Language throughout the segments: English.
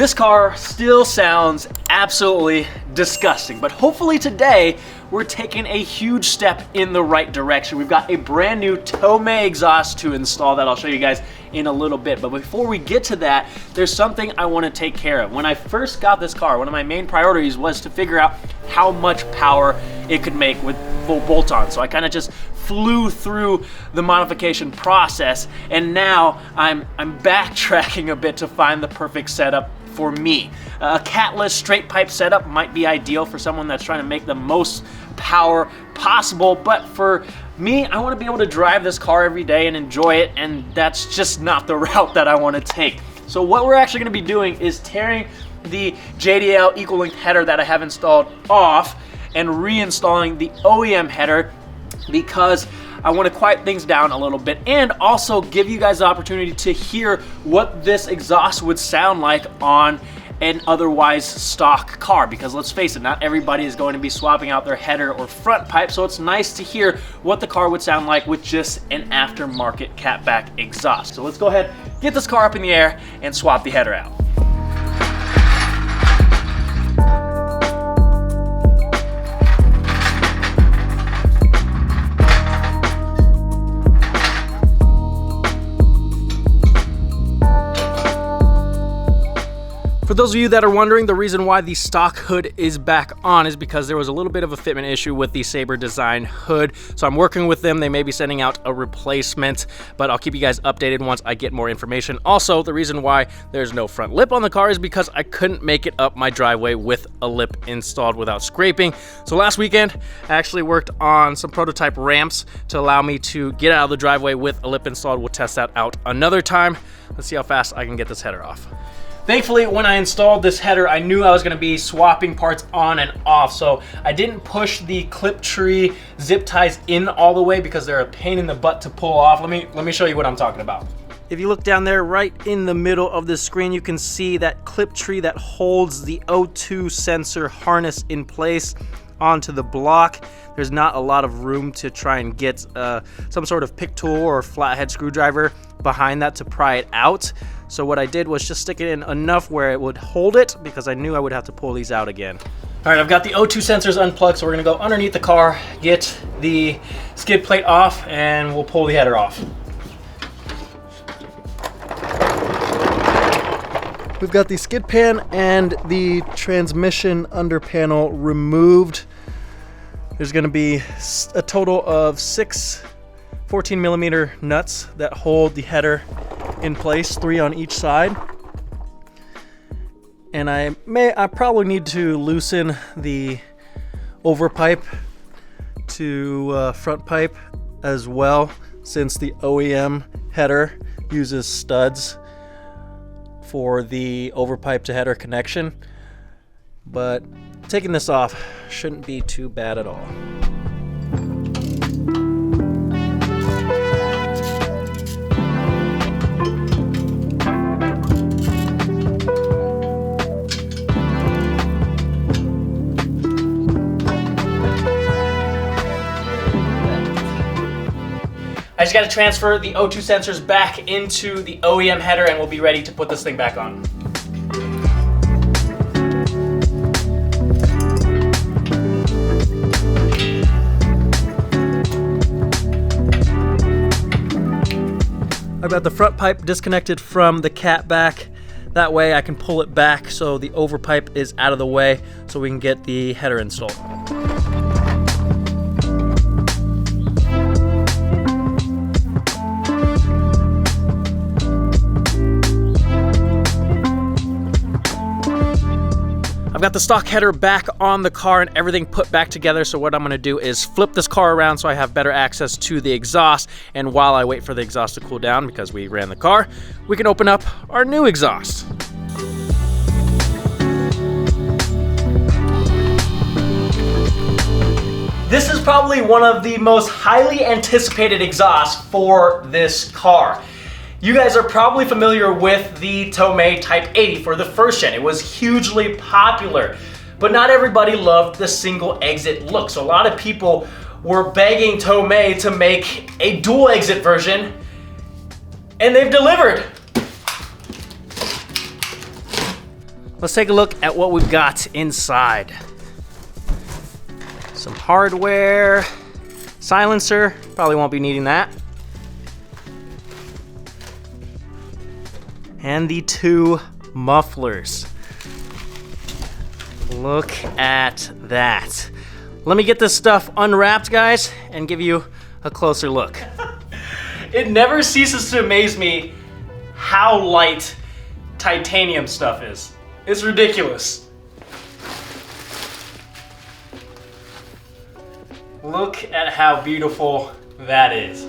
This car still sounds absolutely disgusting, but hopefully today we're taking a huge step in the right direction. We've got a brand new Tomei exhaust to install that I'll show you guys in a little bit. But before we get to that, there's something I want to take care of. When I first got this car, one of my main priorities was to figure out how much power it could make with full bolt-on. So I kind of just flew through the modification process, and now I'm backtracking a bit to find the perfect setup for me. A catless straight pipe setup might be ideal for someone that's trying to make the most power possible, but for me, I want to be able to drive this car every day and enjoy it, and that's just not the route that I want to take. So what we're actually going to be doing is tearing the JDL equal length header that I have installed off and reinstalling the OEM header, because I want to quiet things down a little bit and also give you guys the opportunity to hear what this exhaust would sound like on an otherwise stock car, because let's face it, not everybody is going to be swapping out their header or front pipe, so it's nice to hear what the car would sound like with just an aftermarket Catback exhaust. So let's go ahead, get this car up in the air and swap the header out. For those of you that are wondering, the reason why the stock hood is back on is because there was a little bit of a fitment issue with the Sayber design hood. So I'm working with them. They may be sending out a replacement, but I'll keep you guys updated once I get more information. Also, the reason why there's no front lip on the car is because I couldn't make it up my driveway with a lip installed without scraping. So last weekend, I actually worked on some prototype ramps to allow me to get out of the driveway with a lip installed. We'll test that out another time. Let's see how fast I can get this header off. Thankfully, when I installed this header, I knew I was going to be swapping parts on and off, so I didn't push the clip tree zip ties in all the way because they're a pain in the butt to pull off. Let me show you what I'm talking about. If you look down there, right in the middle of the screen, you can see that clip tree that holds the O2 sensor harness in place onto the block. There's not a lot of room to try and get some sort of pick tool or flathead screwdriver behind that to pry it out. So what I did was just stick it in enough where it would hold it, because I knew I would have to pull these out again. All right, I've got the O2 sensors unplugged, so we're gonna go underneath the car, get the skid plate off, and we'll pull the header off. We've got the skid pan and the transmission under panel removed. There's gonna be a total of 6 14mm nuts that hold the header in place, 3 on each side. And I probably need to loosen the overpipe to front pipe as well, since the OEM header uses studs for the overpipe to header connection. But taking this off shouldn't be too bad at all. I just got to transfer the O2 sensors back into the OEM header and we'll be ready to put this thing back on. I've got the front pipe disconnected from the Catback. That way I can pull it back so the overpipe is out of the way so we can get the header installed. I've got the stock header back on the car and everything put back together, so what I'm going to do is flip this car around so I have better access to the exhaust, and while I wait for the exhaust to cool down because we ran the car, we can open up our new exhaust. This is probably one of the most highly anticipated exhausts for this car. You guys are probably familiar with the Tomei Type 80 for the first gen. It was hugely popular, but not everybody loved the single exit look. So a lot of people were begging Tomei to make a dual exit version, and they've delivered. Let's take a look at what we've got inside. Some hardware, silencer, probably won't be needing that. And the two mufflers. Look at that. Let me get this stuff unwrapped, guys, and give you a closer look. It never ceases to amaze me how light titanium stuff is. It's ridiculous. Look at how beautiful that is.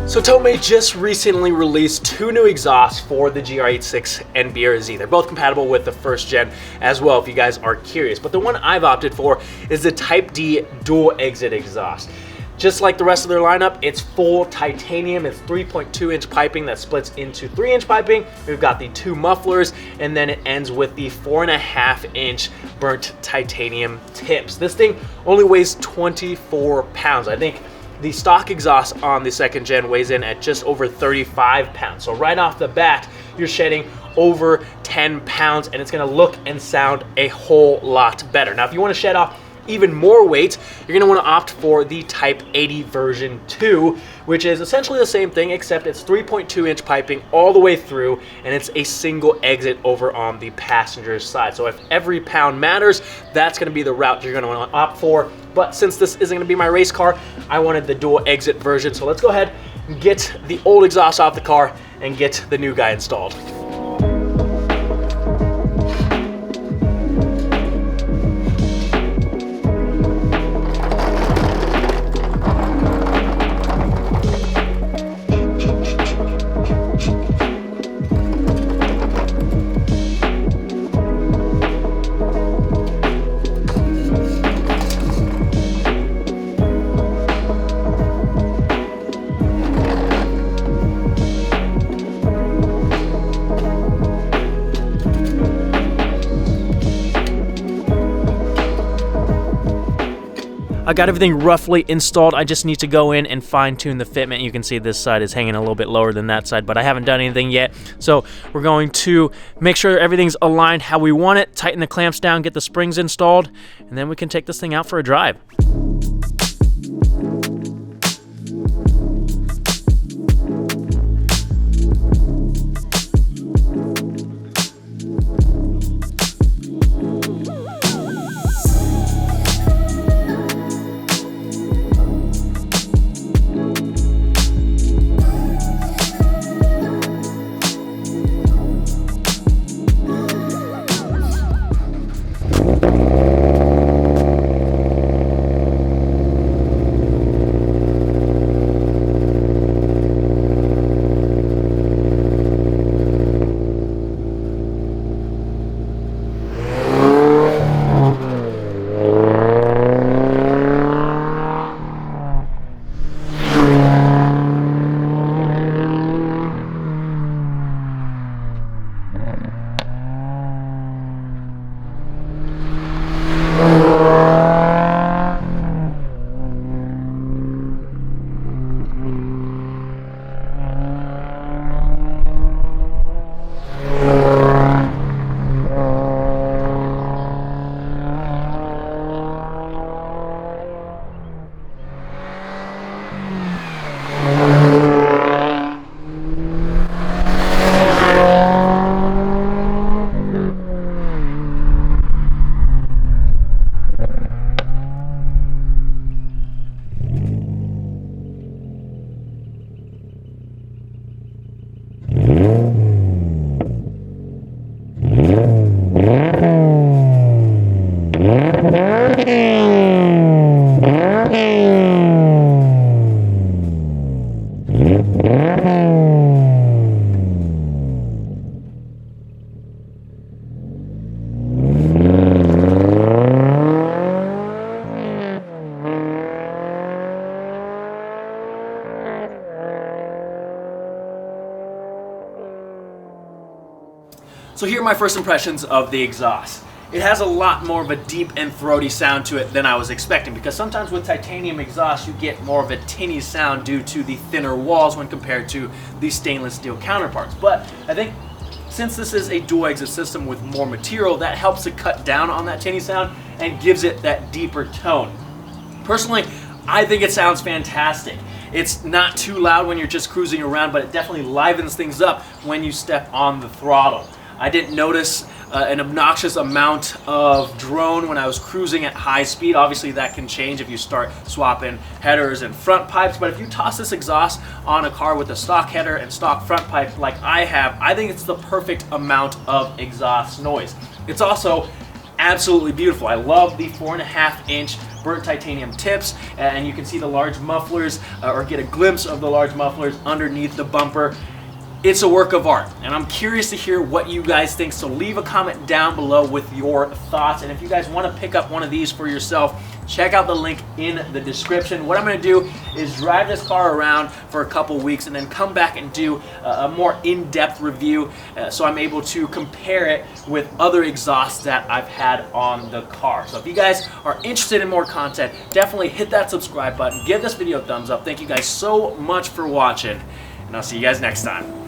So Tomei just recently released two new exhausts for the GR86 and BRZ. They're both compatible with the first gen as well, if you guys are curious. But the one I've opted for is the Type D dual exit exhaust. Just like the rest of their lineup, it's full titanium. It's 3.2-inch piping that splits into 3-inch piping. We've got the two mufflers, and then it ends with the 4.5-inch burnt titanium tips. This thing only weighs 24 pounds. I think the stock exhaust on the second gen weighs in at just over 35 pounds. So right off the bat, you're shedding over 10 pounds, and it's gonna look and sound a whole lot better. Now, if you wanna shed off even more weight, you're gonna wanna opt for the Type 80 version 2, which is essentially the same thing, except it's 3.2-inch piping all the way through, and it's a single exit over on the passenger side. So if every pound matters, that's gonna be the route you're gonna wanna opt for. But since this isn't gonna be my race car, I wanted the dual exit version. So let's go ahead and get the old exhaust off the car and get the new guy installed. I got everything roughly installed. I just need to go in and fine tune the fitment. You can see this side is hanging a little bit lower than that side, but I haven't done anything yet. So we're going to make sure everything's aligned how we want it, tighten the clamps down, get the springs installed, and then we can take this thing out for a drive. So here are my first impressions of the exhaust. It has a lot more of a deep and throaty sound to it than I was expecting, because sometimes with titanium exhaust you get more of a tinny sound due to the thinner walls when compared to the stainless steel counterparts. But I think since this is a dual exit system with more material, that helps to cut down on that tinny sound and gives it that deeper tone. Personally, I think it sounds fantastic. It's not too loud when you're just cruising around, but it definitely livens things up when you step on the throttle. I didn't notice an obnoxious amount of drone when I was cruising at high speed. Obviously that can change if you start swapping headers and front pipes, but if you toss this exhaust on a car with a stock header and stock front pipe like I have, I think it's the perfect amount of exhaust noise. It's also absolutely beautiful. I love the 4.5-inch burnt titanium tips, and you can see the large mufflers or get a glimpse of the large mufflers underneath the bumper. It's a work of art, and I'm curious to hear what you guys think, so leave a comment down below with your thoughts. And if you guys want to pick up one of these for yourself, check out the link in the description. What I'm going to do is drive this car around for a couple weeks and then come back and do a more in-depth review so I'm able to compare it with other exhausts that I've had on the car. So if you guys are interested in more content, definitely hit that subscribe button, give this video a thumbs up. Thank you guys so much for watching, and I'll see you guys next time.